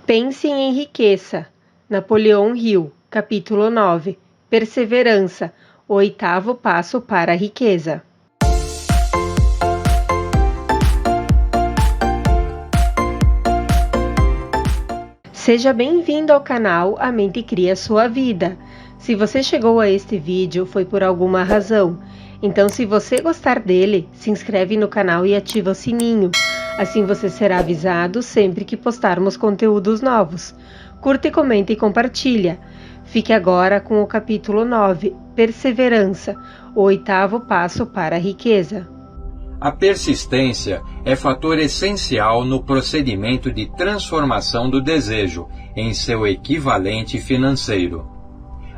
Pense e enriqueça. Napoleão Hill, capítulo 9. Perseverança, o 8º passo para a riqueza. Seja bem-vindo ao canal A Mente Cria Sua Vida. Se você chegou a este vídeo, foi por alguma razão. Então, se você gostar dele, se inscreve no canal e ativa o sininho. Assim você será avisado sempre que postarmos conteúdos novos. Curta, comenta e compartilha. Fique agora com o capítulo 9, Perseverança, o 8º passo para a riqueza. A persistência é fator essencial no procedimento de transformação do desejo em seu equivalente financeiro.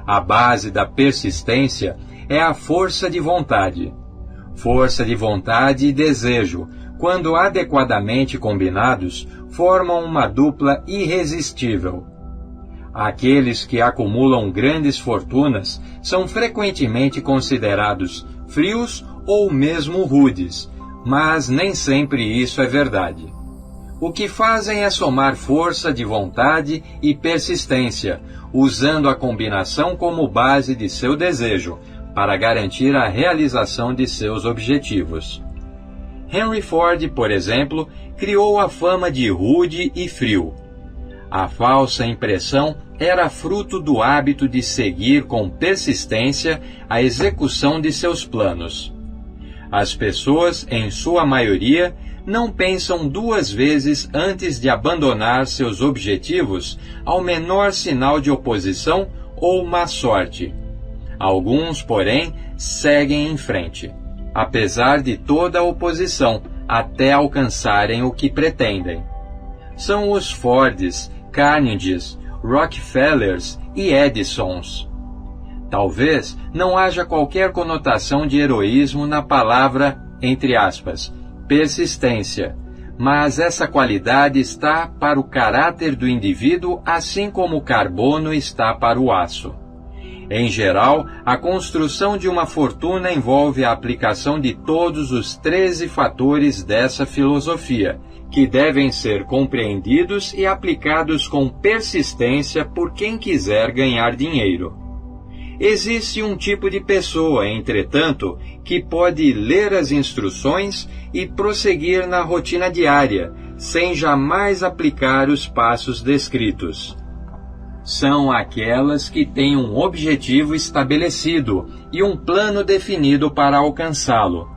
A base da persistência é a força de vontade. Força de vontade e desejo, quando adequadamente combinados, formam uma dupla irresistível. Aqueles que acumulam grandes fortunas são frequentemente considerados frios ou mesmo rudes, mas nem sempre isso é verdade. O que fazem é somar força de vontade e persistência, usando a combinação como base de seu desejo, para garantir a realização de seus objetivos. Henry Ford, por exemplo, criou a fama de rude e frio. A falsa impressão era fruto do hábito de seguir com persistência a execução de seus planos. As pessoas, em sua maioria, não pensam duas vezes antes de abandonar seus objetivos ao menor sinal de oposição ou má sorte. Alguns, porém, seguem em frente, apesar de toda a oposição, até alcançarem o que pretendem. São os Fords, Carnegies, Rockefellers e Edisons. Talvez não haja qualquer conotação de heroísmo na palavra, entre aspas, persistência, mas essa qualidade está para o caráter do indivíduo, assim como o carbono está para o aço. Em geral, a construção de uma fortuna envolve a aplicação de todos os 13 fatores dessa filosofia, que devem ser compreendidos e aplicados com persistência por quem quiser ganhar dinheiro. Existe um tipo de pessoa, entretanto, que pode ler as instruções e prosseguir na rotina diária, sem jamais aplicar os passos descritos. São aquelas que têm um objetivo estabelecido e um plano definido para alcançá-lo.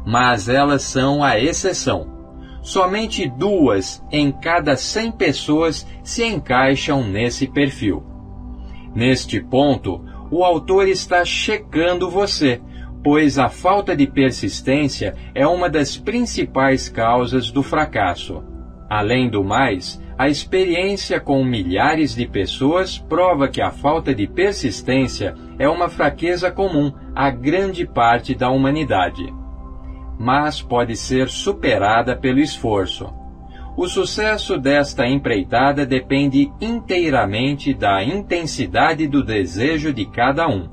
Mas elas são a exceção. Somente 2 em cada 100 pessoas se encaixam nesse perfil. Neste ponto, o autor está checando você, pois a falta de persistência é uma das principais causas do fracasso. Além do mais, a experiência com milhares de pessoas prova que a falta de persistência é uma fraqueza comum à grande parte da humanidade. Mas pode ser superada pelo esforço. O sucesso desta empreitada depende inteiramente da intensidade do desejo de cada um.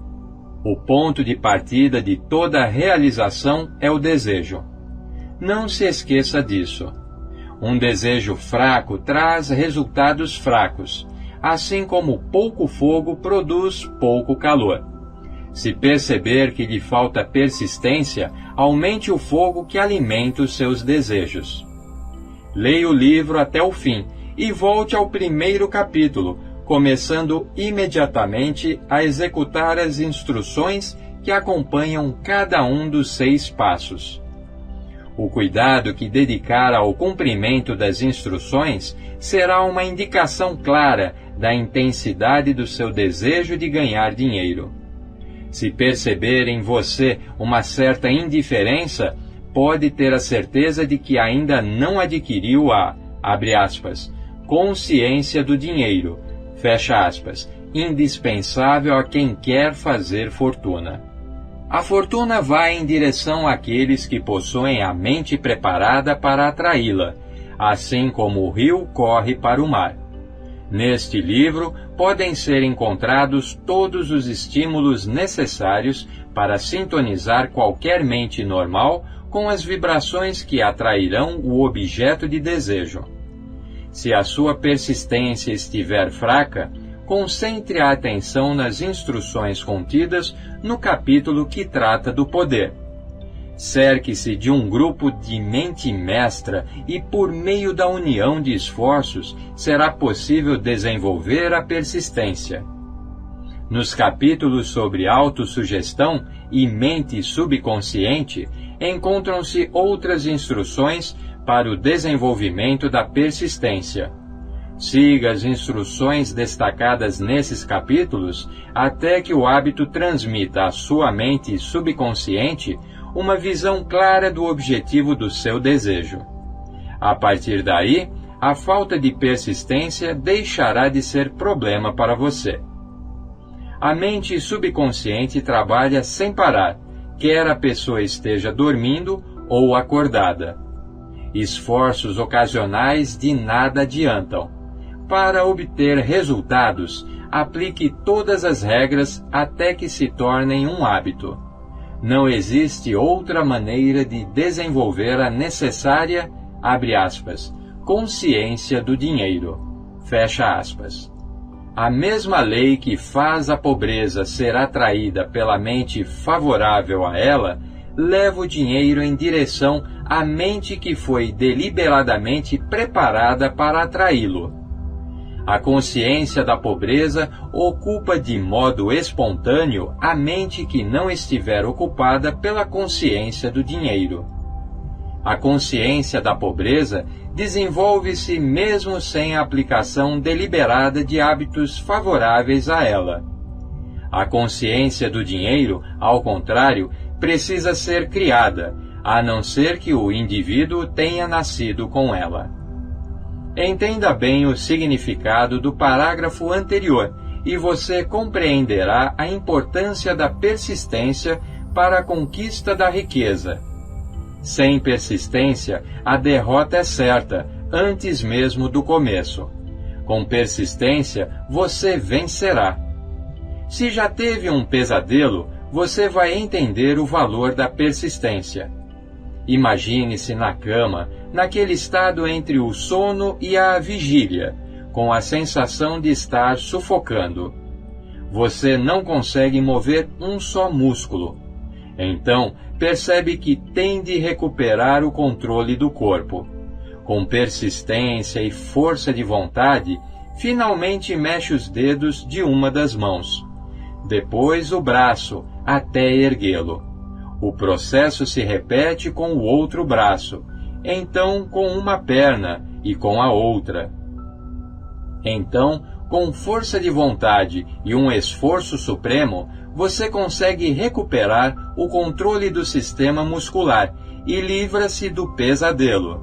O ponto de partida de toda realização é o desejo. Não se esqueça disso. Um desejo fraco traz resultados fracos, assim como pouco fogo produz pouco calor. Se perceber que lhe falta persistência, aumente o fogo que alimenta os seus desejos. Leia o livro até o fim e volte ao primeiro capítulo, começando imediatamente a executar as instruções que acompanham cada um dos 6 passos. O cuidado que dedicar ao cumprimento das instruções será uma indicação clara da intensidade do seu desejo de ganhar dinheiro. Se perceber em você uma certa indiferença, pode ter a certeza de que ainda não adquiriu a, abre aspas, consciência do dinheiro, fecha aspas, indispensável a quem quer fazer fortuna. A fortuna vai em direção àqueles que possuem a mente preparada para atraí-la, assim como o rio corre para o mar. Neste livro podem ser encontrados todos os estímulos necessários para sintonizar qualquer mente normal com as vibrações que atrairão o objeto de desejo. Se a sua persistência estiver fraca, concentre a atenção nas instruções contidas no capítulo que trata do poder. Cerque-se de um grupo de mente mestra e, por meio da união de esforços, será possível desenvolver a persistência. Nos capítulos sobre autossugestão e mente subconsciente, encontram-se outras instruções para o desenvolvimento da persistência. Siga as instruções destacadas nesses capítulos até que o hábito transmita à sua mente subconsciente uma visão clara do objetivo do seu desejo. A partir daí, a falta de persistência deixará de ser problema para você. A mente subconsciente trabalha sem parar, quer a pessoa esteja dormindo ou acordada. Esforços ocasionais de nada adiantam. Para obter resultados, aplique todas as regras até que se tornem um hábito. Não existe outra maneira de desenvolver a necessária, abre aspas, consciência do dinheiro, fecha aspas. A mesma lei que faz a pobreza ser atraída pela mente favorável a ela, leva o dinheiro em direção à mente que foi deliberadamente preparada para atraí-lo. A consciência da pobreza ocupa de modo espontâneo a mente que não estiver ocupada pela consciência do dinheiro. A consciência da pobreza desenvolve-se mesmo sem a aplicação deliberada de hábitos favoráveis a ela. A consciência do dinheiro, ao contrário, precisa ser criada, a não ser que o indivíduo tenha nascido com ela. Entenda bem o significado do parágrafo anterior e você compreenderá a importância da persistência para a conquista da riqueza. Sem persistência, a derrota é certa, antes mesmo do começo. Com persistência, você vencerá. Se já teve um pesadelo, você vai entender o valor da persistência. Imagine-se na cama, naquele estado entre o sono e a vigília, com a sensação de estar sufocando. Você não consegue mover um só músculo. Então, percebe que tem de recuperar o controle do corpo. Com persistência e força de vontade, finalmente mexe os dedos de uma das mãos. Depois o braço, até erguê-lo. O processo se repete com o outro braço, então com uma perna e com a outra. Então, com força de vontade e um esforço supremo, você consegue recuperar o controle do sistema muscular e livra-se do pesadelo.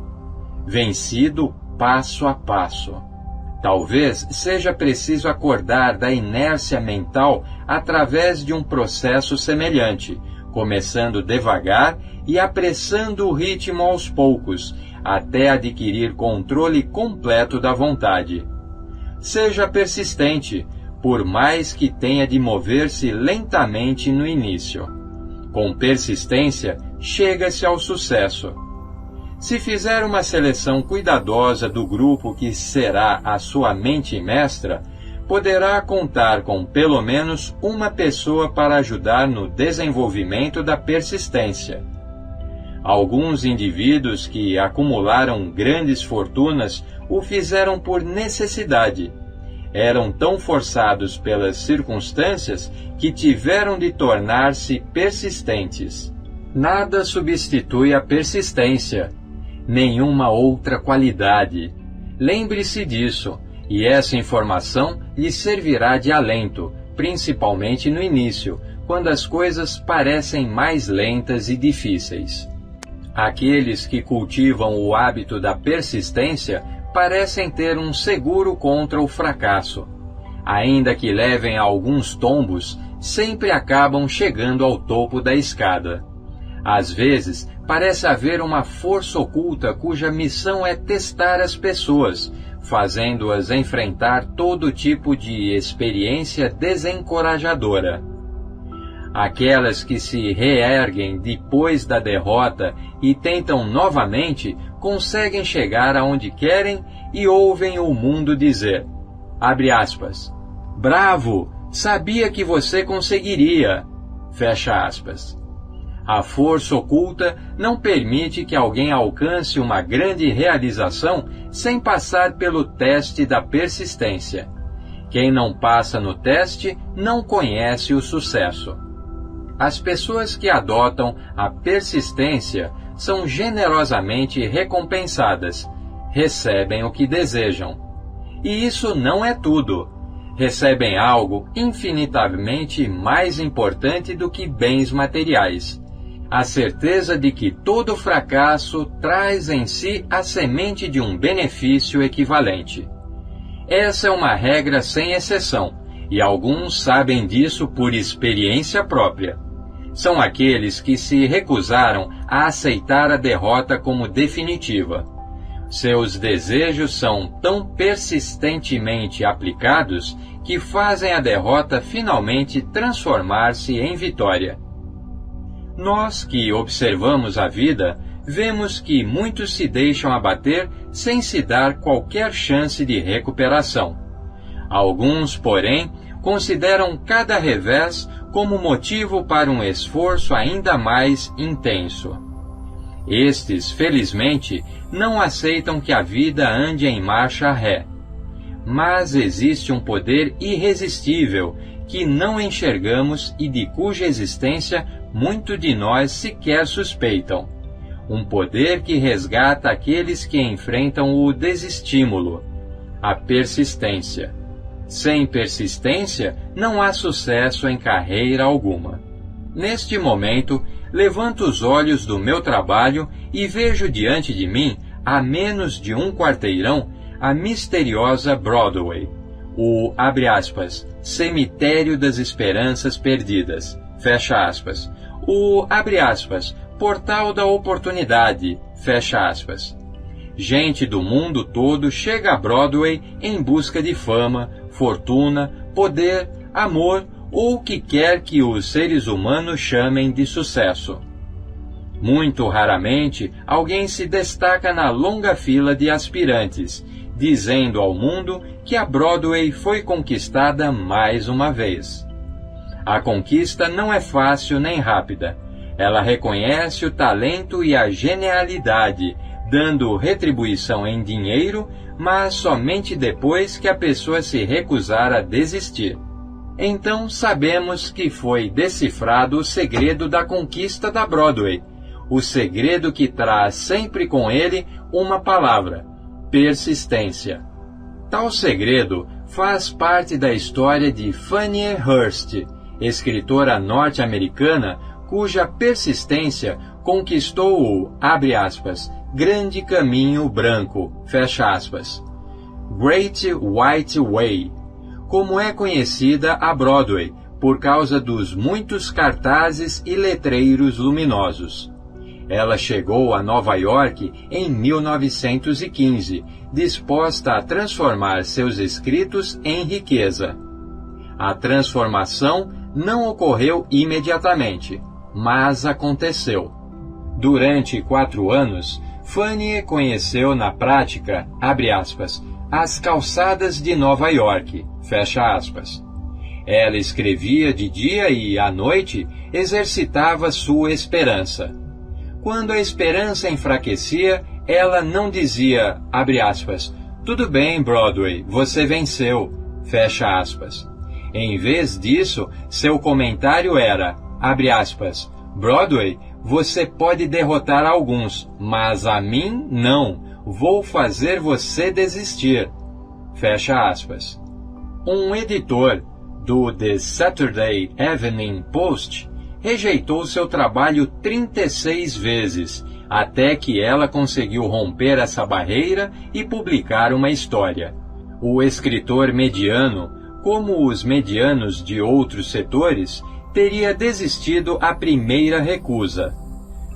Vencido passo a passo. Talvez seja preciso acordar da inércia mental através de um processo semelhante, começando devagar e apressando o ritmo aos poucos, até adquirir controle completo da vontade. Seja persistente, por mais que tenha de mover-se lentamente no início. Com persistência, chega-se ao sucesso. Se fizer uma seleção cuidadosa do grupo que será a sua mente mestra, poderá contar com pelo menos uma pessoa para ajudar no desenvolvimento da persistência. Alguns indivíduos que acumularam grandes fortunas o fizeram por necessidade. Eram tão forçados pelas circunstâncias que tiveram de tornar-se persistentes. Nada substitui a persistência, nenhuma outra qualidade. Lembre-se disso. E essa informação lhe servirá de alento, principalmente no início, quando as coisas parecem mais lentas e difíceis. Aqueles que cultivam o hábito da persistência parecem ter um seguro contra o fracasso. Ainda que levem alguns tombos, sempre acabam chegando ao topo da escada. Às vezes, parece haver uma força oculta cuja missão é testar as pessoas, fazendo-as enfrentar todo tipo de experiência desencorajadora. Aquelas que se reerguem depois da derrota e tentam novamente, conseguem chegar aonde querem e ouvem o mundo dizer, abre aspas, bravo, sabia que você conseguiria, fecha aspas. A força oculta não permite que alguém alcance uma grande realização sem passar pelo teste da persistência. Quem não passa no teste não conhece o sucesso. As pessoas que adotam a persistência são generosamente recompensadas, recebem o que desejam. E isso não é tudo. Recebem algo infinitamente mais importante do que bens materiais. A certeza de que todo fracasso traz em si a semente de um benefício equivalente. Essa é uma regra sem exceção, e alguns sabem disso por experiência própria. São aqueles que se recusaram a aceitar a derrota como definitiva. Seus desejos são tão persistentemente aplicados que fazem a derrota finalmente transformar-se em vitória. Nós que observamos a vida, vemos que muitos se deixam abater sem se dar qualquer chance de recuperação. Alguns, porém, consideram cada revés como motivo para um esforço ainda mais intenso. Estes, felizmente, não aceitam que a vida ande em marcha ré. Mas existe um poder irresistível que não enxergamos e de cuja existência muito de nós sequer suspeitam. Um poder que resgata aqueles que enfrentam o desestímulo, a persistência. Sem persistência, não há sucesso em carreira alguma. Neste momento, levanto os olhos do meu trabalho e vejo diante de mim, a menos de um quarteirão, a misteriosa Broadway, o, abre aspas, cemitério das esperanças perdidas, fecha aspas, o, abre aspas, portal da oportunidade, fecha aspas. Gente do mundo todo chega a Broadway em busca de fama, fortuna, poder, amor ou o que quer que os seres humanos chamem de sucesso. Muito raramente alguém se destaca na longa fila de aspirantes, dizendo ao mundo que a Broadway foi conquistada mais uma vez. A conquista não é fácil nem rápida. Ela reconhece o talento e a genialidade, dando retribuição em dinheiro, mas somente depois que a pessoa se recusar a desistir. Então sabemos que foi decifrado o segredo da conquista da Broadway, o segredo que traz sempre com ele uma palavra: persistência. Tal segredo faz parte da história de Fannie Hurst, escritora norte-americana cuja persistência conquistou o, abre aspas, grande caminho branco, fecha aspas, Great White Way, como é conhecida a Broadway, por causa dos muitos cartazes e letreiros luminosos. Ela chegou a Nova York em 1915, disposta a transformar seus escritos em riqueza. A transformação não ocorreu imediatamente, mas aconteceu. Durante 4 anos, Fannie conheceu na prática, abre aspas, as calçadas de Nova York, fecha aspas. Ela escrevia de dia e, à noite, exercitava sua esperança. Quando a esperança enfraquecia, ela não dizia, abre aspas, tudo bem, Broadway, você venceu, fecha aspas. Em vez disso, seu comentário era, abre aspas, Broadway, você pode derrotar alguns, mas a mim não, vou fazer você desistir, fecha aspas. Um editor do The Saturday Evening Post rejeitou seu trabalho 36 vezes, até que ela conseguiu romper essa barreira e publicar uma história. O escritor mediano, como os medianos de outros setores, teria desistido à primeira recusa.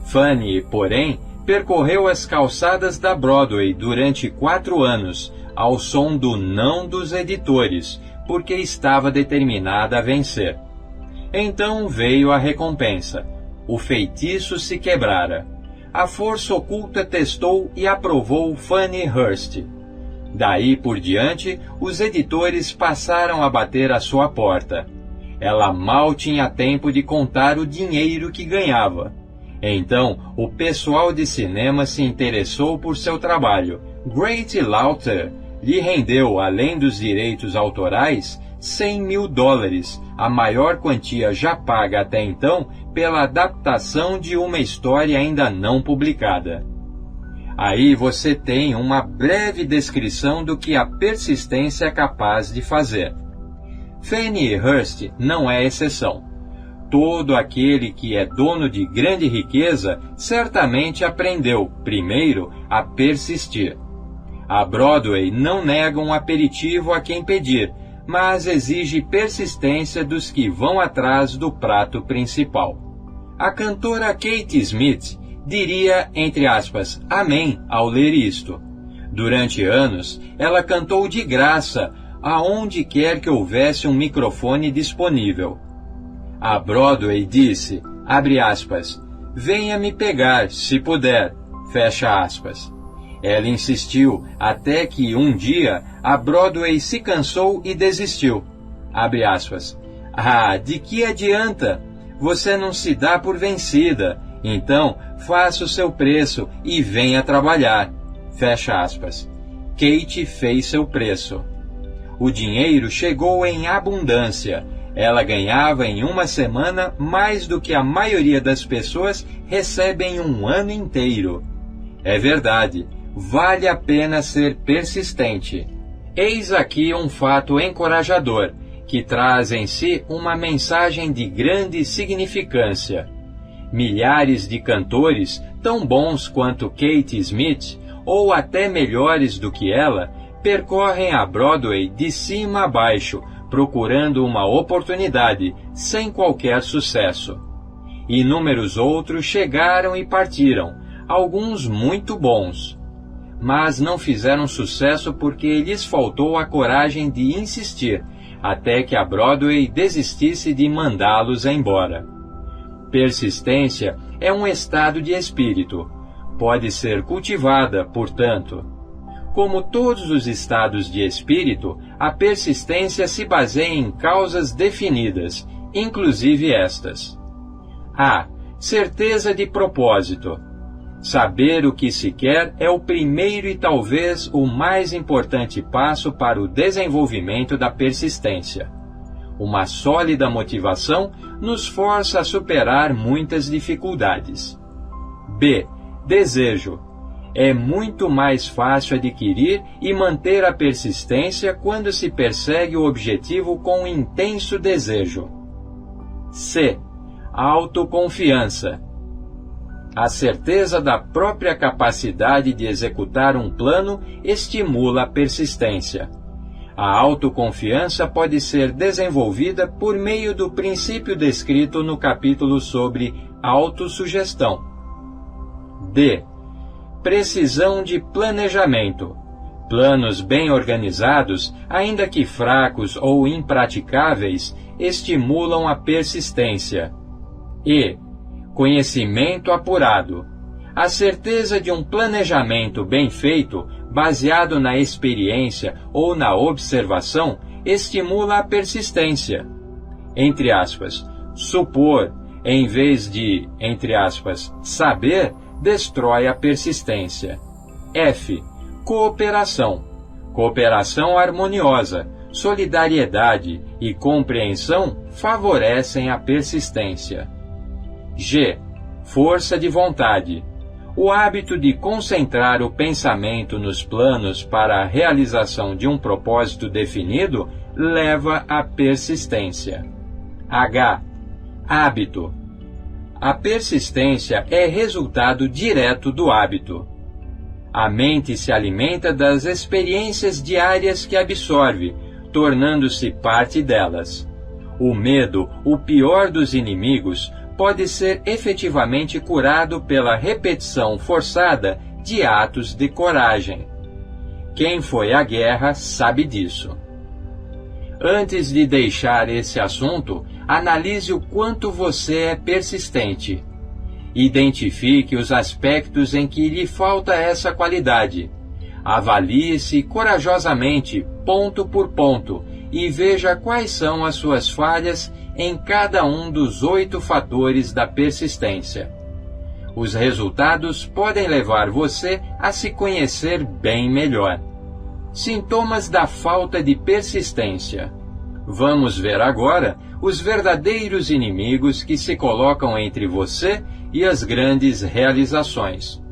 Fannie, porém, percorreu as calçadas da Broadway durante 4 anos, ao som do não dos editores, porque estava determinada a vencer. Então veio a recompensa. O feitiço se quebrara. A força oculta testou e aprovou Fannie Hurst. Daí por diante, os editores passaram a bater à sua porta. Ela mal tinha tempo de contar o dinheiro que ganhava. Então, o pessoal de cinema se interessou por seu trabalho. Great Lauter lhe rendeu, além dos direitos autorais, $100.000, a maior quantia já paga até então pela adaptação de uma história ainda não publicada. Aí você tem uma breve descrição do que a persistência é capaz de fazer. Fannie Hurst não é exceção. Todo aquele que é dono de grande riqueza certamente aprendeu, primeiro, a persistir. A Broadway não nega um aperitivo a quem pedir, mas exige persistência dos que vão atrás do prato principal. A cantora Kate Smith diria, entre aspas, amém ao ler isto. Durante anos, ela cantou de graça, aonde quer que houvesse um microfone disponível. A Broadway disse, abre aspas, venha me pegar, se puder, fecha aspas. Ela insistiu até que um dia a Broadway se cansou e desistiu. Abre aspas. Ah, de que adianta? Você não se dá por vencida. Então, faça o seu preço e venha trabalhar. Fecha aspas. Kate fez seu preço. O dinheiro chegou em abundância. Ela ganhava em uma semana mais do que a maioria das pessoas recebe em um ano inteiro. É verdade. Vale a pena ser persistente. Eis aqui um fato encorajador, que traz em si uma mensagem de grande significância. Milhares de cantores, tão bons quanto Kate Smith, ou até melhores do que ela, percorrem a Broadway de cima a baixo, procurando uma oportunidade, sem qualquer sucesso. Inúmeros outros chegaram e partiram, alguns muito bons. Mas não fizeram sucesso porque lhes faltou a coragem de insistir, até que a Broadway desistisse de mandá-los embora. Persistência é um estado de espírito. Pode ser cultivada, portanto. Como todos os estados de espírito, a persistência se baseia em causas definidas, inclusive estas. A. Certeza de propósito. Saber o que se quer é o primeiro e talvez o mais importante passo para o desenvolvimento da persistência. Uma sólida motivação nos força a superar muitas dificuldades. B. Desejo. É muito mais fácil adquirir e manter a persistência quando se persegue o objetivo com intenso desejo. C. Autoconfiança. A certeza da própria capacidade de executar um plano estimula a persistência. A autoconfiança pode ser desenvolvida por meio do princípio descrito no capítulo sobre autossugestão. D. Precisão de planejamento. Planos bem organizados, ainda que fracos ou impraticáveis, estimulam a persistência. E. Conhecimento apurado. A certeza de um planejamento bem feito, baseado na experiência ou na observação, estimula a persistência. Entre aspas, supor, em vez de, entre aspas, saber, destrói a persistência. F. Cooperação. Cooperação harmoniosa, solidariedade e compreensão favorecem a persistência. G. Força de vontade. O hábito de concentrar o pensamento nos planos para a realização de um propósito definido leva à persistência. H. Hábito. A persistência é resultado direto do hábito. A mente se alimenta das experiências diárias que absorve, tornando-se parte delas. O medo, o pior dos inimigos, pode ser efetivamente curado pela repetição forçada de atos de coragem. Quem foi à guerra sabe disso. Antes de deixar esse assunto, analise o quanto você é persistente. Identifique os aspectos em que lhe falta essa qualidade. Avalie-se corajosamente, ponto por ponto, e veja quais são as suas falhas em cada um dos 8 fatores da persistência. Os resultados podem levar você a se conhecer bem melhor. Sintomas da falta de persistência. Vamos ver agora os verdadeiros inimigos que se colocam entre você e as grandes realizações.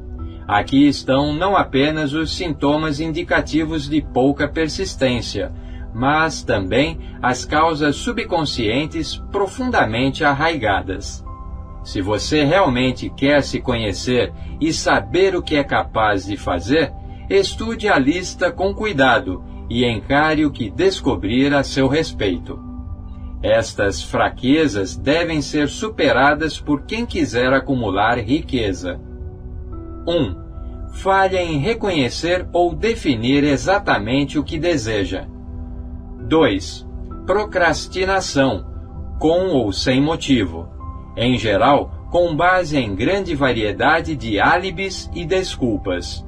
Aqui estão não apenas os sintomas indicativos de pouca persistência, mas também as causas subconscientes profundamente arraigadas. Se você realmente quer se conhecer e saber o que é capaz de fazer, estude a lista com cuidado e encare o que descobrir a seu respeito. Estas fraquezas devem ser superadas por quem quiser acumular riqueza. 1. Falha em reconhecer ou definir exatamente o que deseja. 2. Procrastinação, com ou sem motivo. Em geral, com base em grande variedade de álibis e desculpas.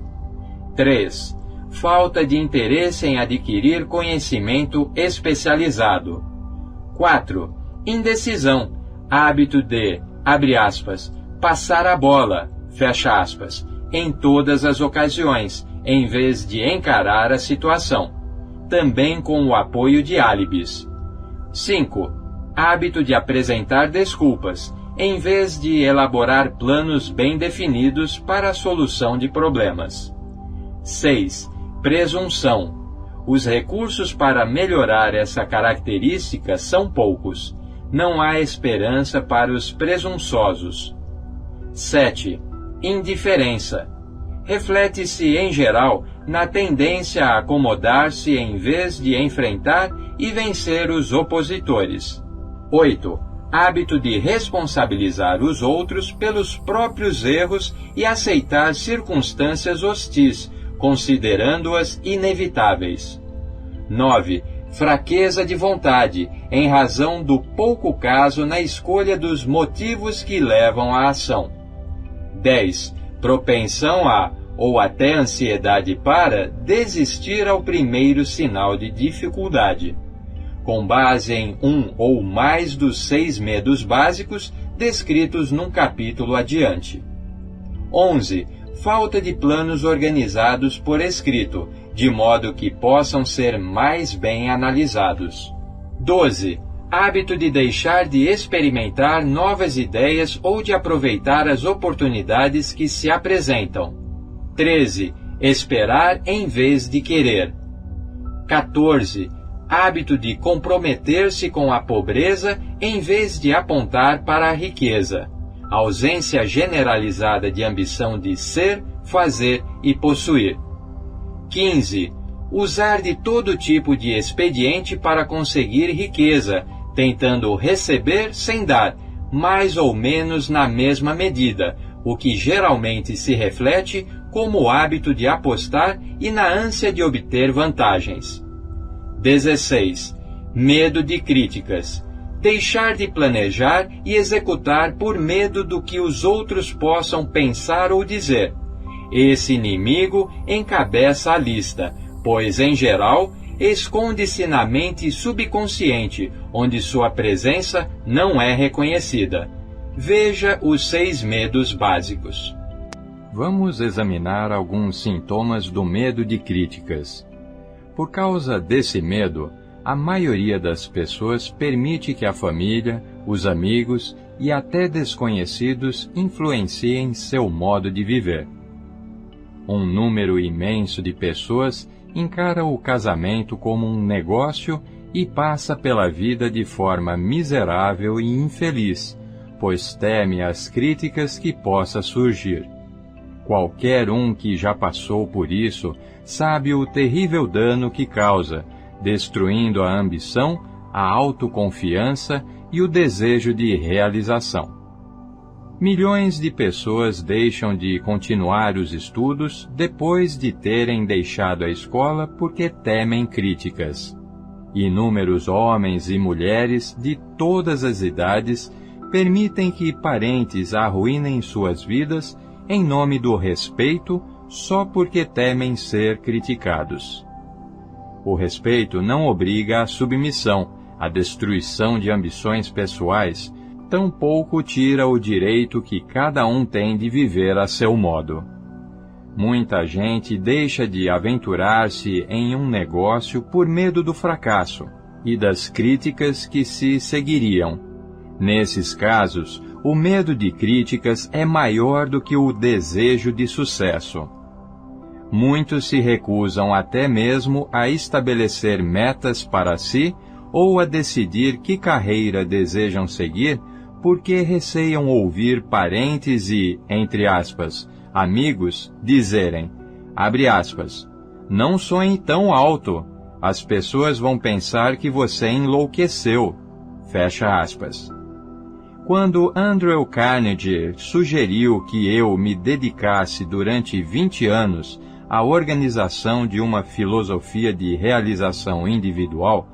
3. Falta de interesse em adquirir conhecimento especializado. 4. Indecisão, hábito de, abre aspas, passar a bola, fecha aspas, em todas as ocasiões, em vez de encarar a situação, também com o apoio de álibis. 5. Hábito de apresentar desculpas, em vez de elaborar planos bem definidos para a solução de problemas. 6. Presunção. Os recursos para melhorar essa característica são poucos. Não há esperança para os presunçosos. 7. Indiferença. Reflete-se, em geral, na tendência a acomodar-se em vez de enfrentar e vencer os opositores. 8. Hábito de responsabilizar os outros pelos próprios erros e aceitar circunstâncias hostis, considerando-as inevitáveis. 9. Fraqueza de vontade, em razão do pouco caso na escolha dos motivos que levam à ação. 10. Propensão a, ou até ansiedade para, desistir ao primeiro sinal de dificuldade, com base em um ou mais dos 6 medos básicos descritos num capítulo adiante. 11. Falta de planos organizados por escrito, de modo que possam ser mais bem analisados. 12. Hábito de deixar de experimentar novas ideias ou de aproveitar as oportunidades que se apresentam. 13. Esperar em vez de querer. 14. Hábito de comprometer-se com a pobreza em vez de apontar para a riqueza. Ausência generalizada de ambição de ser, fazer e possuir. 15. Usar de todo tipo de expediente para conseguir riqueza, tentando receber sem dar, mais ou menos na mesma medida, o que geralmente se reflete como o hábito de apostar e na ânsia de obter vantagens. 16. Medo de críticas. Deixar de planejar e executar por medo do que os outros possam pensar ou dizer. Esse inimigo encabeça a lista, pois, em geral, esconde-se na mente subconsciente, onde sua presença não é reconhecida. Veja os 6 medos básicos. Vamos examinar alguns sintomas do medo de críticas. Por causa desse medo, a maioria das pessoas permite que a família, os amigos e até desconhecidos influenciem seu modo de viver. Um número imenso de pessoas encara o casamento como um negócio e passa pela vida de forma miserável e infeliz, pois teme as críticas que possa surgir. Qualquer um que já passou por isso sabe o terrível dano que causa, destruindo a ambição, a autoconfiança e o desejo de realização. Milhões de pessoas deixam de continuar os estudos depois de terem deixado a escola porque temem críticas. Inúmeros homens e mulheres de todas as idades permitem que parentes arruinem suas vidas em nome do respeito, só porque temem ser criticados. O respeito não obriga à submissão, à destruição de ambições pessoais, tampouco tira o direito que cada um tem de viver a seu modo. Muita gente deixa de aventurar-se em um negócio por medo do fracasso e das críticas que se seguiriam. Nesses casos, o medo de críticas é maior do que o desejo de sucesso. Muitos se recusam até mesmo a estabelecer metas para si ou a decidir que carreira desejam seguir porque receiam ouvir parentes e, entre aspas, amigos dizerem, abre aspas, não sonhe tão alto, as pessoas vão pensar que você enlouqueceu, fecha aspas. Quando Andrew Carnegie sugeriu que eu me dedicasse durante 20 anos à organização de uma filosofia de realização individual,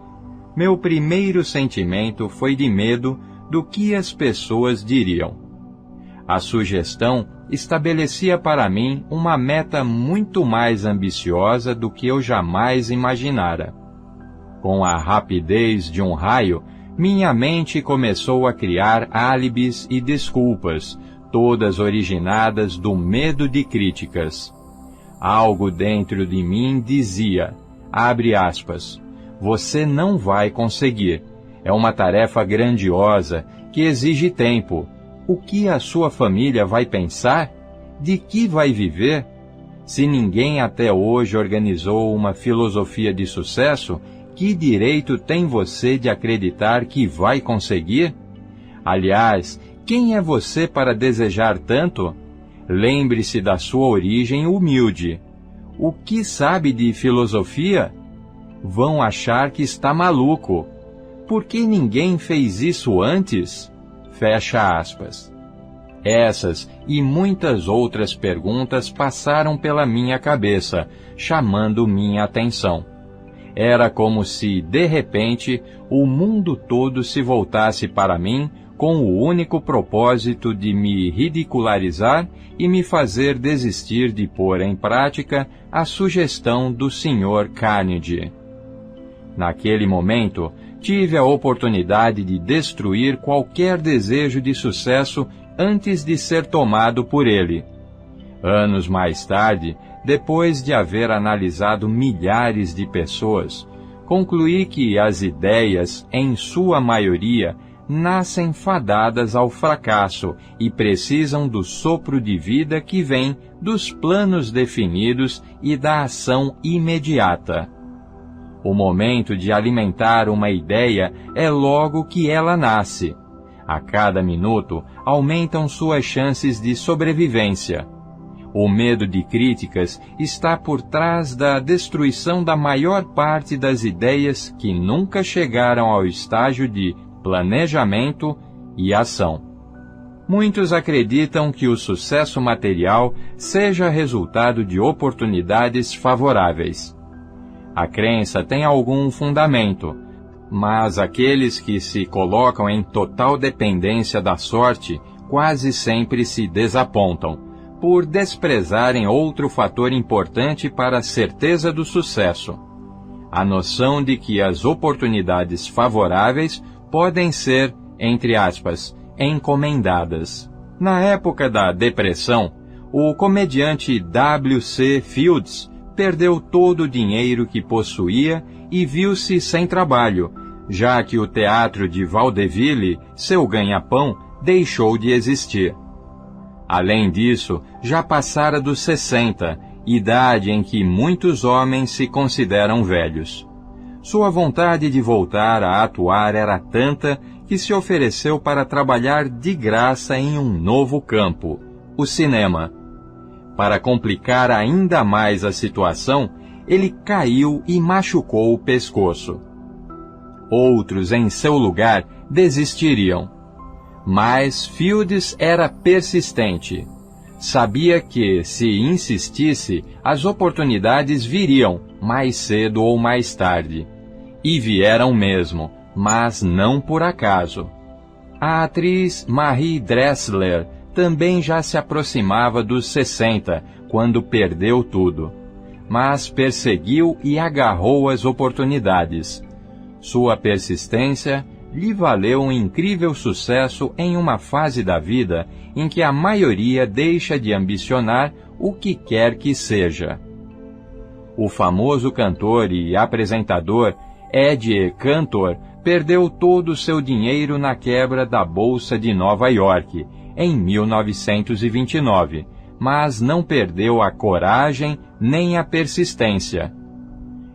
meu primeiro sentimento foi de medo do que as pessoas diriam. A sugestão estabelecia para mim uma meta muito mais ambiciosa do que eu jamais imaginara. Com a rapidez de um raio, minha mente começou a criar álibis e desculpas, todas originadas do medo de críticas. Algo dentro de mim dizia, abre aspas, você não vai conseguir. É uma tarefa grandiosa que exige tempo. O que a sua família vai pensar? De que vai viver? Se ninguém até hoje organizou uma filosofia de sucesso, que direito tem você de acreditar que vai conseguir? Aliás, quem é você para desejar tanto? Lembre-se da sua origem humilde. O que sabe de filosofia? Vão achar que está maluco. Por que ninguém fez isso antes? Fecha aspas. Essas e muitas outras perguntas passaram pela minha cabeça, chamando minha atenção. Era como se, de repente, o mundo todo se voltasse para mim com o único propósito de me ridicularizar e me fazer desistir de pôr em prática a sugestão do Sr. Carnegie. Naquele momento, tive a oportunidade de destruir qualquer desejo de sucesso antes de ser tomado por ele. Anos mais tarde, depois de haver analisado milhares de pessoas, concluí que as ideias, em sua maioria, nascem fadadas ao fracasso e precisam do sopro de vida que vem dos planos definidos e da ação imediata. O momento de alimentar uma ideia é logo que ela nasce. A cada minuto, aumentam suas chances de sobrevivência. O medo de críticas está por trás da destruição da maior parte das ideias que nunca chegaram ao estágio de planejamento e ação. Muitos acreditam que o sucesso material seja resultado de oportunidades favoráveis. A crença tem algum fundamento, mas aqueles que se colocam em total dependência da sorte quase sempre se desapontam, por desprezarem outro fator importante para a certeza do sucesso: a noção de que as oportunidades favoráveis podem ser, entre aspas, encomendadas. Na época da depressão, o comediante W.C. Fields perdeu todo o dinheiro que possuía e viu-se sem trabalho, já que o teatro de vaudeville, seu ganha-pão, deixou de existir. Além disso, já passara dos 60, idade em que muitos homens se consideram velhos. Sua vontade de voltar a atuar era tanta que se ofereceu para trabalhar de graça em um novo campo, o cinema. Para complicar ainda mais a situação, ele caiu e machucou o pescoço. Outros, em seu lugar, desistiriam. Mas Fields era persistente. Sabia que, se insistisse, as oportunidades viriam, mais cedo ou mais tarde. E vieram mesmo, mas não por acaso. A atriz Marie Dressler também já se aproximava dos 60, quando perdeu tudo, mas perseguiu e agarrou as oportunidades. Sua persistência lhe valeu um incrível sucesso em uma fase da vida em que a maioria deixa de ambicionar o que quer que seja. O famoso cantor e apresentador Ed Cantor perdeu todo o seu dinheiro na quebra da Bolsa de Nova York, em 1929, mas não perdeu a coragem nem a persistência.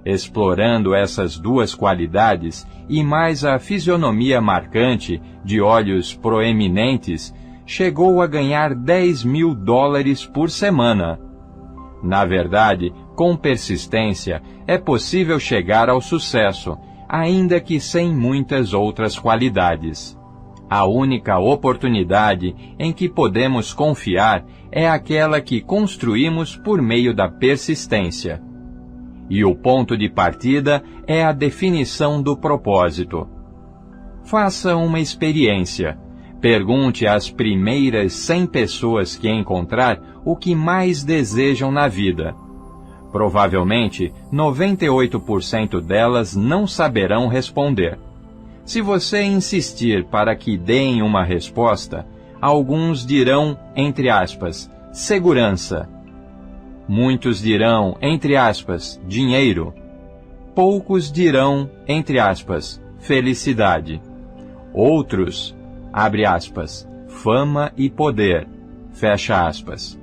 Explorando essas duas qualidades e mais a fisionomia marcante de olhos proeminentes, chegou a ganhar $10.000 por semana. Na verdade, com persistência, é possível chegar ao sucesso, ainda que sem muitas outras qualidades. A única oportunidade em que podemos confiar é aquela que construímos por meio da persistência. E o ponto de partida é a definição do propósito. Faça uma experiência. Pergunte às primeiras 100 pessoas que encontrar o que mais desejam na vida. Provavelmente, 98% delas não saberão responder. Se você insistir para que deem uma resposta, alguns dirão, entre aspas, segurança. Muitos dirão, entre aspas, dinheiro. Poucos dirão, entre aspas, felicidade. Outros, abre aspas, fama e poder, fecha aspas.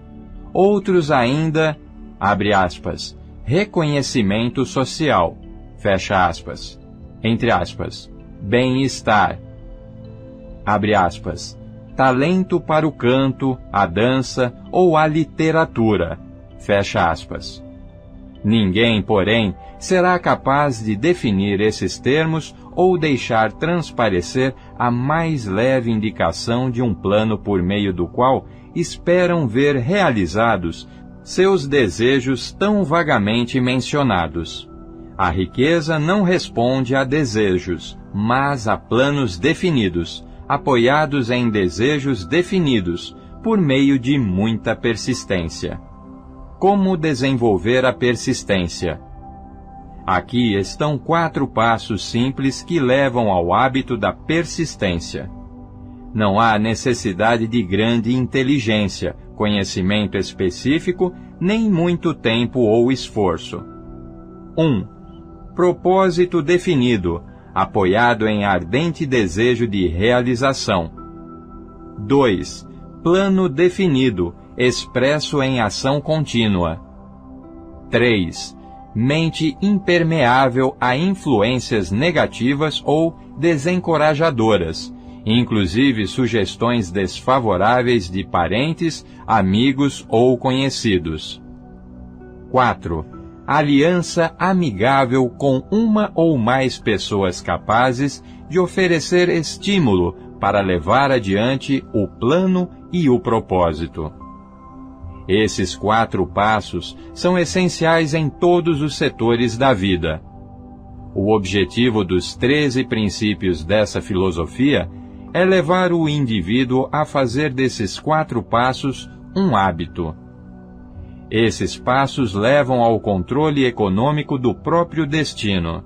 Outros ainda, abre aspas, reconhecimento social, fecha aspas, entre aspas, bem-estar, abre aspas, talento para o canto, a dança ou a literatura, fecha aspas. Ninguém, porém, será capaz de definir esses termos ou deixar transparecer a mais leve indicação de um plano por meio do qual esperam ver realizados seus desejos tão vagamente mencionados. A riqueza não responde a desejos, mas a planos definidos, apoiados em desejos definidos, por meio de muita persistência. Como desenvolver a persistência? Aqui estão 4 passos simples que levam ao hábito da persistência. Não há necessidade de grande inteligência, conhecimento específico, nem muito tempo ou esforço. 1. Propósito definido, apoiado em ardente desejo de realização. 2. Plano definido, expresso em ação contínua. 3. Mente impermeável a influências negativas ou desencorajadoras, inclusive sugestões desfavoráveis de parentes, amigos ou conhecidos. 4. Aliança amigável com uma ou mais pessoas capazes de oferecer estímulo para levar adiante o plano e o propósito. Esses 4 passos são essenciais em todos os setores da vida. O objetivo dos 13 princípios dessa filosofia é levar o indivíduo a fazer desses 4 passos um hábito. Esses passos levam ao controle econômico do próprio destino.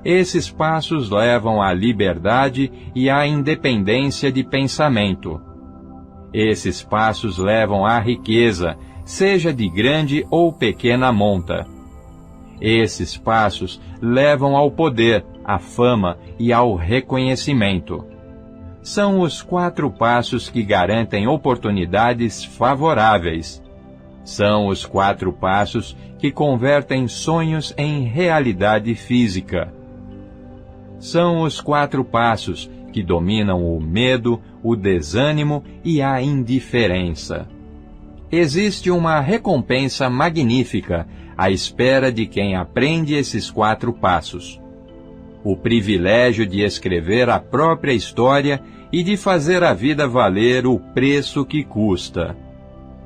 Esses passos levam à liberdade e à independência de pensamento. Esses passos levam à riqueza, seja de grande ou pequena monta. Esses passos levam ao poder, à fama e ao reconhecimento. São os 4 passos que garantem oportunidades favoráveis. São os 4 passos que convertem sonhos em realidade física. São os 4 passos que dominam o medo, o desânimo e a indiferença. Existe uma recompensa magnífica à espera de quem aprende esses 4 passos. O privilégio de escrever a própria história e de fazer a vida valer o preço que custa.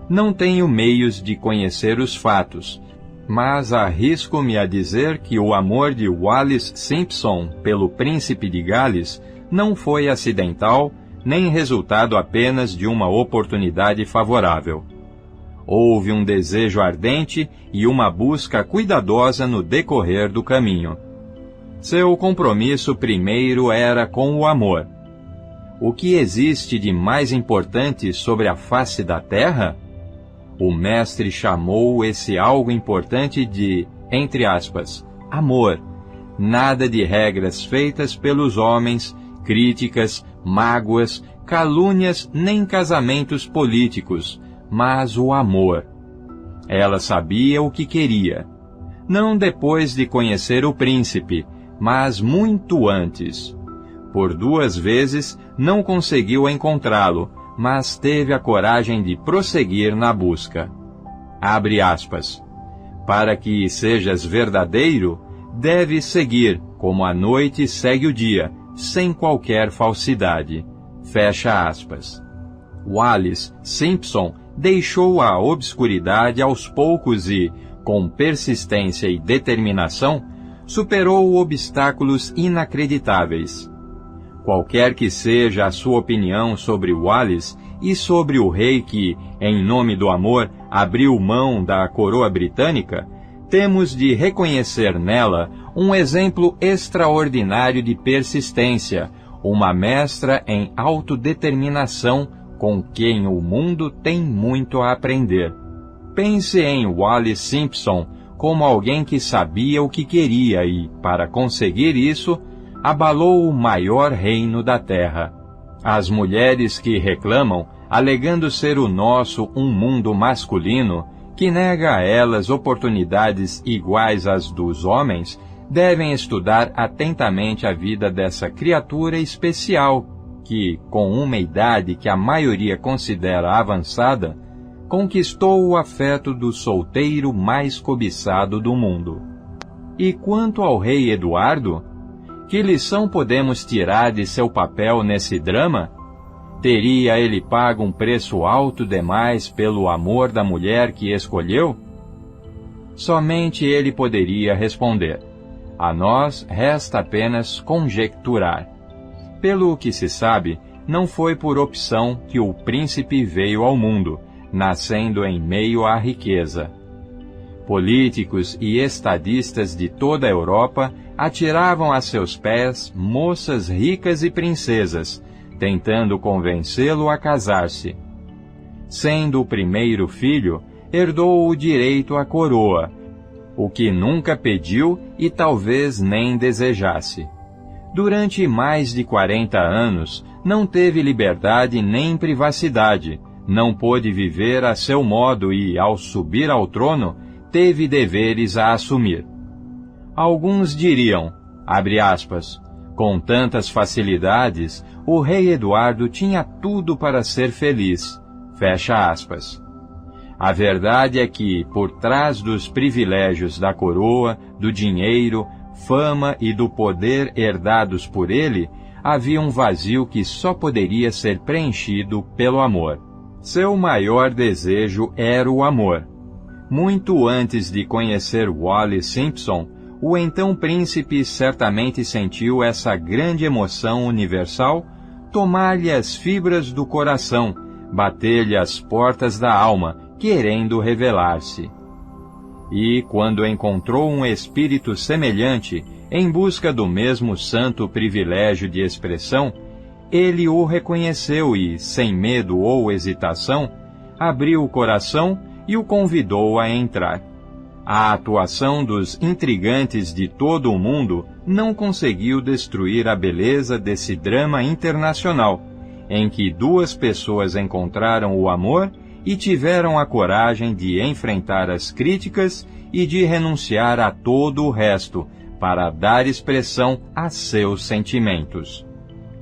Não tenho meios de conhecer os fatos, mas arrisco-me a dizer que o amor de Wallis Simpson pelo príncipe de Gales não foi acidental, nem resultado apenas de uma oportunidade favorável. houve um desejo ardente e uma busca cuidadosa no decorrer do caminho. Seu compromisso primeiro era com o amor. O que existe de mais importante sobre a face da terra? O mestre chamou esse algo importante de, entre aspas, amor. Nada de regras feitas pelos homens, críticas, mágoas, calúnias nem casamentos políticos, mas o amor. Ela sabia o que queria. Não depois de conhecer o príncipe, mas muito antes. Por 2 vezes não conseguiu encontrá-lo, mas teve a coragem de prosseguir na busca. Abre aspas. Para que sejas verdadeiro, deves seguir, como a noite segue o dia, sem qualquer falsidade. Fecha aspas. Wallis Simpson deixou a obscuridade aos poucos e, com persistência e determinação, superou obstáculos inacreditáveis. Qualquer que seja a sua opinião sobre Wallis e sobre o rei que, em nome do amor, abriu mão da coroa britânica, temos de reconhecer nela um exemplo extraordinário de persistência, uma mestra em autodeterminação com quem o mundo tem muito a aprender. Pense em Wallis Simpson como alguém que sabia o que queria e, para conseguir isso, abalou o maior reino da terra. As mulheres que reclamam, alegando ser o nosso um mundo masculino, que nega a elas oportunidades iguais às dos homens, devem estudar atentamente a vida dessa criatura especial que, com uma idade que a maioria considera avançada, conquistou o afeto do solteiro mais cobiçado do mundo. E quanto ao rei Eduardo, que lição podemos tirar de seu papel nesse drama? Teria ele pago um preço alto demais pelo amor da mulher que escolheu? Somente ele poderia responder. A nós resta apenas conjecturar. Pelo que se sabe, não foi por opção que o príncipe veio ao mundo, nascendo em meio à riqueza. Políticos e estadistas de toda a Europa atiravam a seus pés moças ricas e princesas, tentando convencê-lo a casar-se. Sendo o primeiro filho, herdou o direito à coroa, o que nunca pediu e talvez nem desejasse. Durante mais de 40 anos, não teve liberdade nem privacidade, não pôde viver a seu modo e, ao subir ao trono, teve deveres a assumir. Alguns diriam, abre aspas, com tantas facilidades, o rei Eduardo tinha tudo para ser feliz, fecha aspas. A verdade é que, por trás dos privilégios da coroa, do dinheiro, fama e do poder herdados por ele, havia um vazio que só poderia ser preenchido pelo amor. Seu maior desejo era o amor. Muito antes de conhecer Wallis Simpson, o então príncipe certamente sentiu essa grande emoção universal tomar-lhe as fibras do coração, bater-lhe as portas da alma, querendo revelar-se. E, quando encontrou um espírito semelhante, em busca do mesmo santo privilégio de expressão, ele o reconheceu e, sem medo ou hesitação, abriu o coração e o convidou a entrar. A atuação dos intrigantes de todo o mundo não conseguiu destruir a beleza desse drama internacional, em que 2 pessoas encontraram o amor e tiveram a coragem de enfrentar as críticas e de renunciar a todo o resto, para dar expressão a seus sentimentos.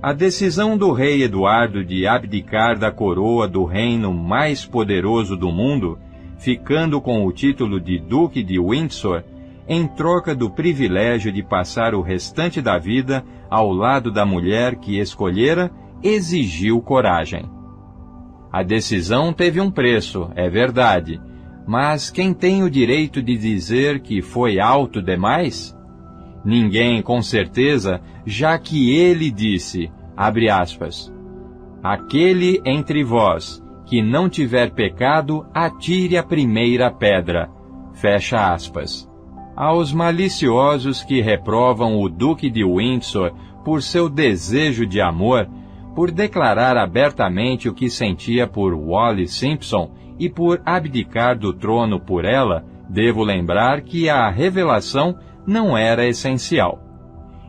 A decisão do rei Eduardo de abdicar da coroa do reino mais poderoso do mundo, ficando com o título de Duque de Windsor, em troca do privilégio de passar o restante da vida ao lado da mulher que escolhera, exigiu coragem. A decisão teve um preço, é verdade, mas quem tem o direito de dizer que foi alto demais? Ninguém, com certeza, já que ele disse, abre aspas, aquele entre vós que não tiver pecado, atire a primeira pedra. Fecha aspas. Aos maliciosos que reprovam o Duque de Windsor por seu desejo de amor, por declarar abertamente o que sentia por Wallis Simpson e por abdicar do trono por ela, devo lembrar que a revelação não era essencial.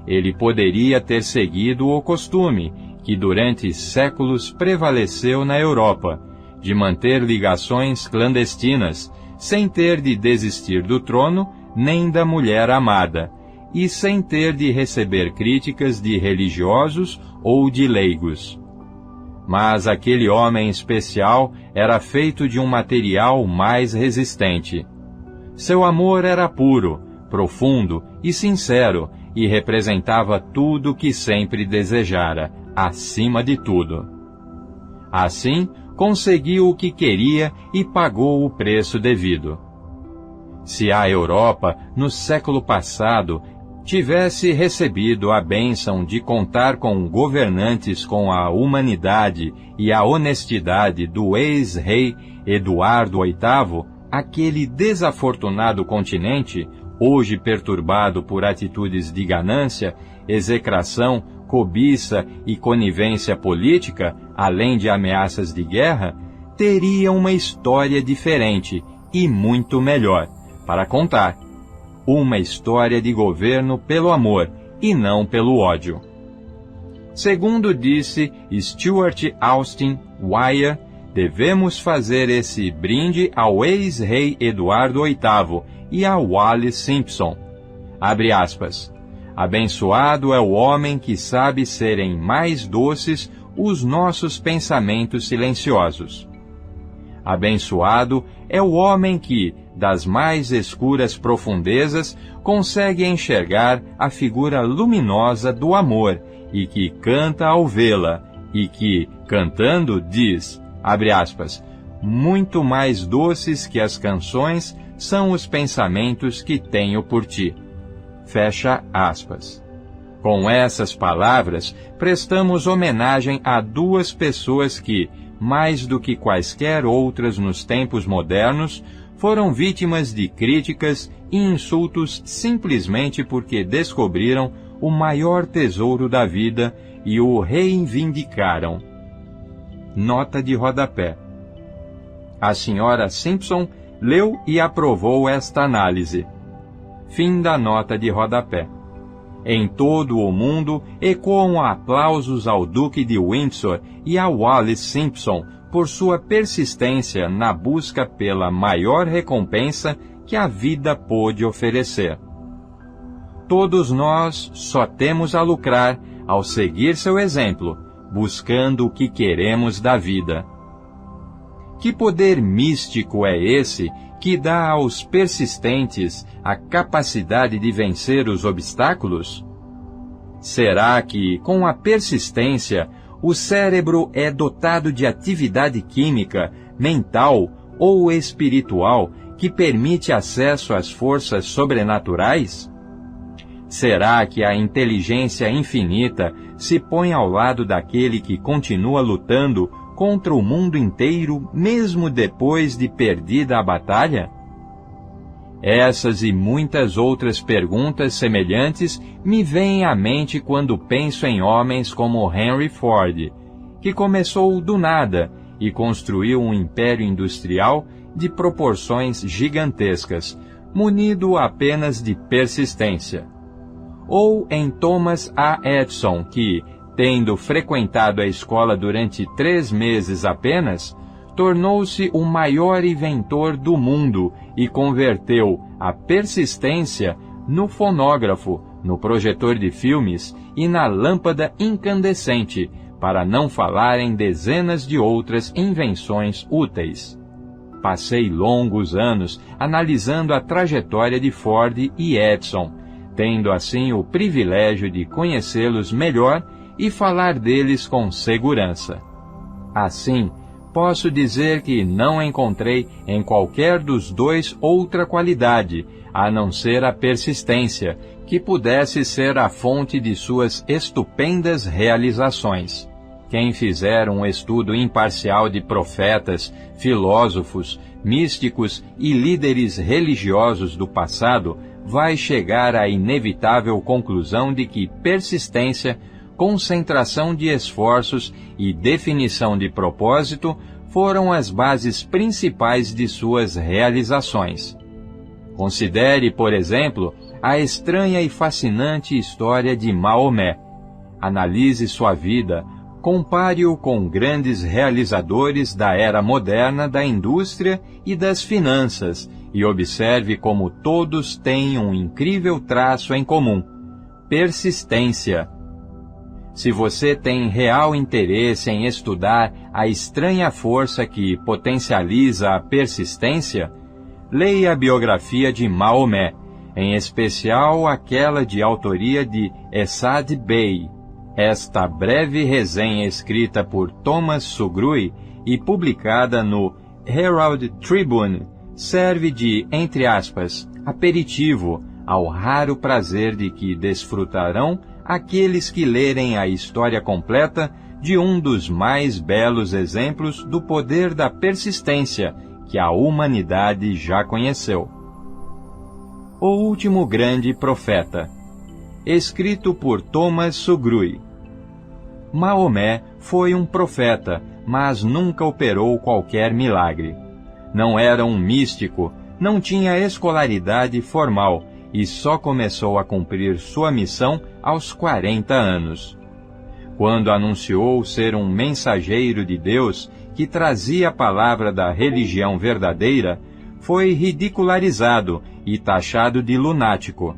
Ele poderia ter seguido o costume, que durante séculos prevaleceu na Europa, de manter ligações clandestinas, sem ter de desistir do trono nem da mulher amada, e sem ter de receber críticas de religiosos ou de leigos. Mas aquele homem especial era feito de um material mais resistente. Seu amor era puro, profundo e sincero, e representava tudo o que sempre desejara, acima de tudo. Assim, conseguiu o que queria e pagou o preço devido. Se a Europa, no século passado, tivesse recebido a bênção de contar com governantes com a humanidade e a honestidade do ex-rei Eduardo VIII, aquele desafortunado continente, hoje perturbado por atitudes de ganância, execração, cobiça e conivência política, além de ameaças de guerra, teria uma história diferente e muito melhor para contar. Uma história de governo pelo amor e não pelo ódio. Segundo disse Stuart Austin Wire, devemos fazer esse brinde ao ex-rei Eduardo VIII e a Wallis Simpson. Abre aspas. Abençoado é o homem que sabe serem mais doces os nossos pensamentos silenciosos. Abençoado é o homem que, das mais escuras profundezas, consegue enxergar a figura luminosa do amor e que canta ao vê-la, e que, cantando, diz, abre aspas, muito mais doces que as canções são os pensamentos que tenho por ti. Fecha aspas. Com essas palavras, prestamos homenagem a duas pessoas que, mais do que quaisquer outras nos tempos modernos, foram vítimas de críticas e insultos simplesmente porque descobriram o maior tesouro da vida e o reivindicaram. Nota de rodapé. A senhora Simpson leu e aprovou esta análise. Fim da nota de rodapé. Em todo o mundo ecoam aplausos ao Duque de Windsor e a Wallis Simpson por sua persistência na busca pela maior recompensa que a vida pôde oferecer. Todos nós só temos a lucrar ao seguir seu exemplo, buscando o que queremos da vida. Que poder místico é esse que dá aos persistentes a capacidade de vencer os obstáculos? Será que, com a persistência, o cérebro é dotado de atividade química, mental ou espiritual que permite acesso às forças sobrenaturais? Será que a inteligência infinita se põe ao lado daquele que continua lutando contra o mundo inteiro, mesmo depois de perdida a batalha? Essas e muitas outras perguntas semelhantes me vêm à mente quando penso em homens como Henry Ford, que começou do nada e construiu um império industrial de proporções gigantescas, munido apenas de persistência. Ou em Thomas A. Edison, que, tendo frequentado a escola durante 3 meses apenas, tornou-se o maior inventor do mundo e converteu a persistência no fonógrafo, no projetor de filmes e na lâmpada incandescente, para não falar em dezenas de outras invenções úteis. Passei longos anos analisando a trajetória de Ford e Edison, tendo assim o privilégio de conhecê-los melhor e falar deles com segurança. Assim, posso dizer que não encontrei em qualquer dos dois outra qualidade, a não ser a persistência, que pudesse ser a fonte de suas estupendas realizações. Quem fizer um estudo imparcial de profetas, filósofos, místicos e líderes religiosos do passado vai chegar à inevitável conclusão de que persistência, concentração de esforços e definição de propósito foram as bases principais de suas realizações. Considere, por exemplo, a estranha e fascinante história de Maomé. Analise sua vida, compare-o com grandes realizadores da era moderna da indústria e das finanças e observe como todos têm um incrível traço em comum: persistência. Se você tem real interesse em estudar a estranha força que potencializa a persistência, leia a biografia de Maomé, em especial aquela de autoria de Essad Bey. Esta breve resenha escrita por Thomas Sugrue e publicada no Herald Tribune serve de, entre aspas, aperitivo ao raro prazer de que desfrutarão aqueles que lerem a história completa de um dos mais belos exemplos do poder da persistência que a humanidade já conheceu. O Último Grande Profeta, escrito por Thomas Sugrue. Maomé foi um profeta, mas nunca operou qualquer milagre. Não era um místico, não tinha escolaridade formal e só começou a cumprir sua missão aos 40 anos. Quando anunciou ser um mensageiro de Deus que trazia a palavra da religião verdadeira, foi ridicularizado e taxado de lunático.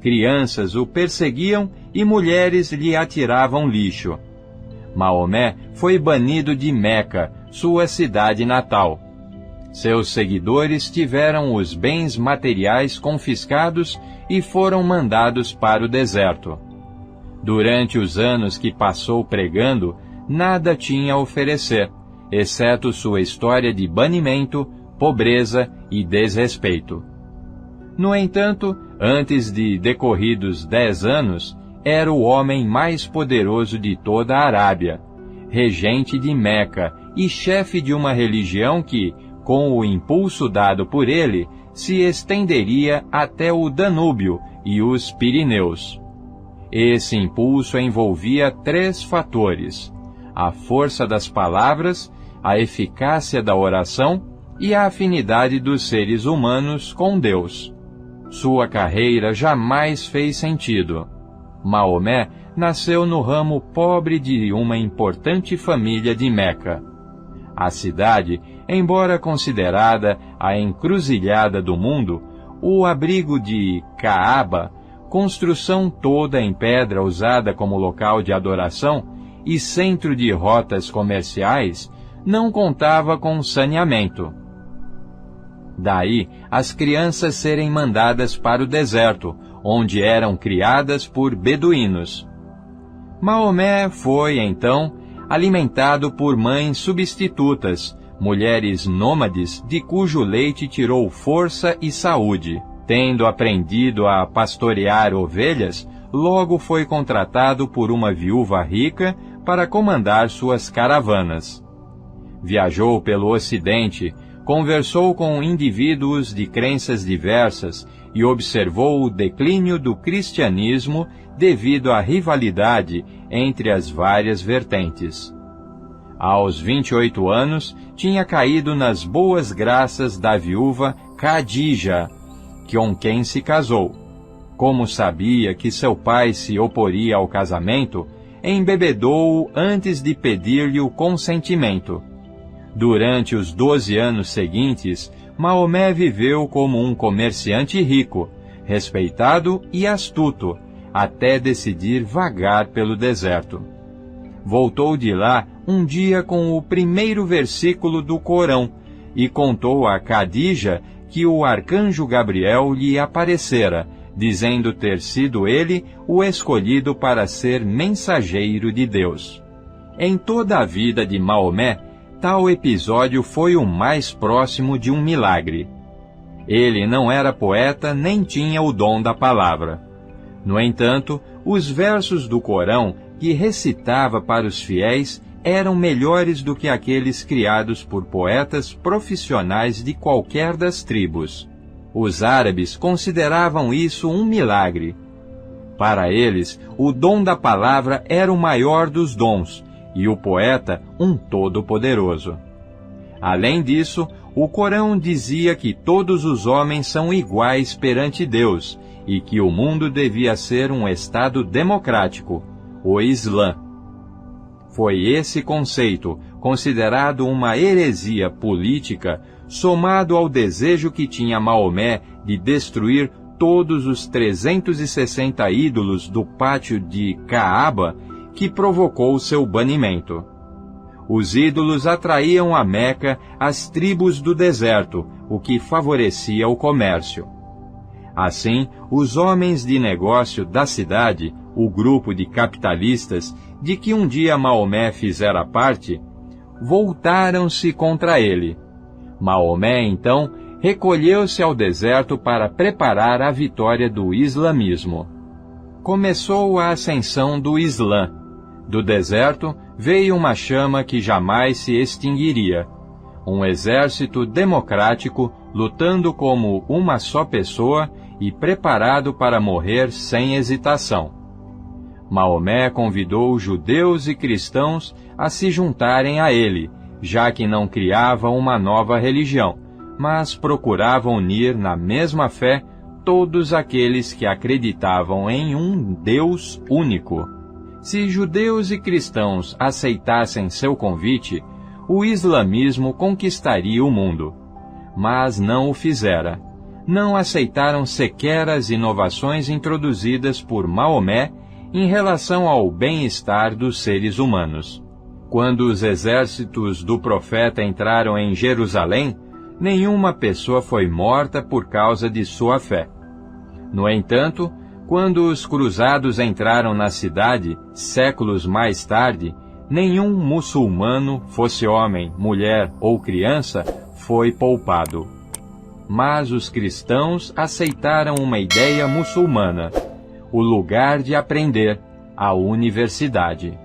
Crianças o perseguiam e mulheres lhe atiravam lixo. Maomé foi banido de Meca, sua cidade natal. Seus seguidores tiveram os bens materiais confiscados e foram mandados para o deserto. Durante os anos que passou pregando, nada tinha a oferecer, exceto sua história de banimento, pobreza e desrespeito. No entanto, antes de decorridos 10 anos, era o homem mais poderoso de toda a Arábia, regente de Meca e chefe de uma religião que, com o impulso dado por ele, se estenderia até o Danúbio e os Pirineus. Esse impulso envolvia 3 fatores: a força das palavras, a eficácia da oração e a afinidade dos seres humanos com Deus. Sua carreira jamais fez sentido. Maomé nasceu no ramo pobre de uma importante família de Meca. A cidade, embora considerada a encruzilhada do mundo, o abrigo de Caaba, construção toda em pedra usada como local de adoração e centro de rotas comerciais, não contava com saneamento. Daí as crianças serem mandadas para o deserto, onde eram criadas por beduínos. Maomé foi, então, alimentado por mães substitutas, mulheres nômades de cujo leite tirou força e saúde. Tendo aprendido a pastorear ovelhas, logo foi contratado por uma viúva rica para comandar suas caravanas. Viajou pelo Ocidente, conversou com indivíduos de crenças diversas e observou o declínio do cristianismo devido à rivalidade entre as várias vertentes. Aos 28 anos, tinha caído nas boas graças da viúva Khadija, com quem se casou. Como sabia que seu pai se oporia ao casamento, embebedou-o antes de pedir-lhe o consentimento. Durante os 12 anos seguintes, Maomé viveu como um comerciante rico, respeitado e astuto, até decidir vagar pelo deserto. Voltou de lá um dia com o primeiro versículo do Corão e contou a Khadija que o arcanjo Gabriel lhe aparecera, dizendo ter sido ele o escolhido para ser mensageiro de Deus. Em toda a vida de Maomé, tal episódio foi o mais próximo de um milagre. Ele não era poeta nem tinha o dom da palavra. No entanto, os versos do Corão que recitava para os fiéis eram melhores do que aqueles criados por poetas profissionais de qualquer das tribos. Os árabes consideravam isso um milagre. Para eles, o dom da palavra era o maior dos dons, e o poeta um todo-poderoso. Além disso, o Corão dizia que todos os homens são iguais perante Deus, e que o mundo devia ser um estado democrático, o Islã. Foi esse conceito, considerado uma heresia política, somado ao desejo que tinha Maomé de destruir todos os 360 ídolos do pátio de Caaba, que provocou seu banimento. Os ídolos atraíam a Meca as tribos do deserto, o que favorecia o comércio. Assim, os homens de negócio da cidade, o grupo de capitalistas de que um dia Maomé fizera parte, voltaram-se contra ele. Maomé, então, recolheu-se ao deserto para preparar a vitória do islamismo. Começou a ascensão do Islã. Do deserto veio uma chama que jamais se extinguiria. Um exército democrático lutando como uma só pessoa e preparado para morrer sem hesitação. Maomé convidou judeus e cristãos a se juntarem a ele, já que não criava uma nova religião, mas procurava unir na mesma fé todos aqueles que acreditavam em um Deus único. Se judeus e cristãos aceitassem seu convite, o islamismo conquistaria o mundo. Mas não o fizera. Não aceitaram sequer as inovações introduzidas por Maomé em relação ao bem-estar dos seres humanos. Quando os exércitos do profeta entraram em Jerusalém, nenhuma pessoa foi morta por causa de sua fé. No entanto, quando os cruzados entraram na cidade, séculos mais tarde, nenhum muçulmano, fosse homem, mulher ou criança, foi poupado. Mas os cristãos aceitaram uma ideia muçulmana: o lugar de aprender, a universidade.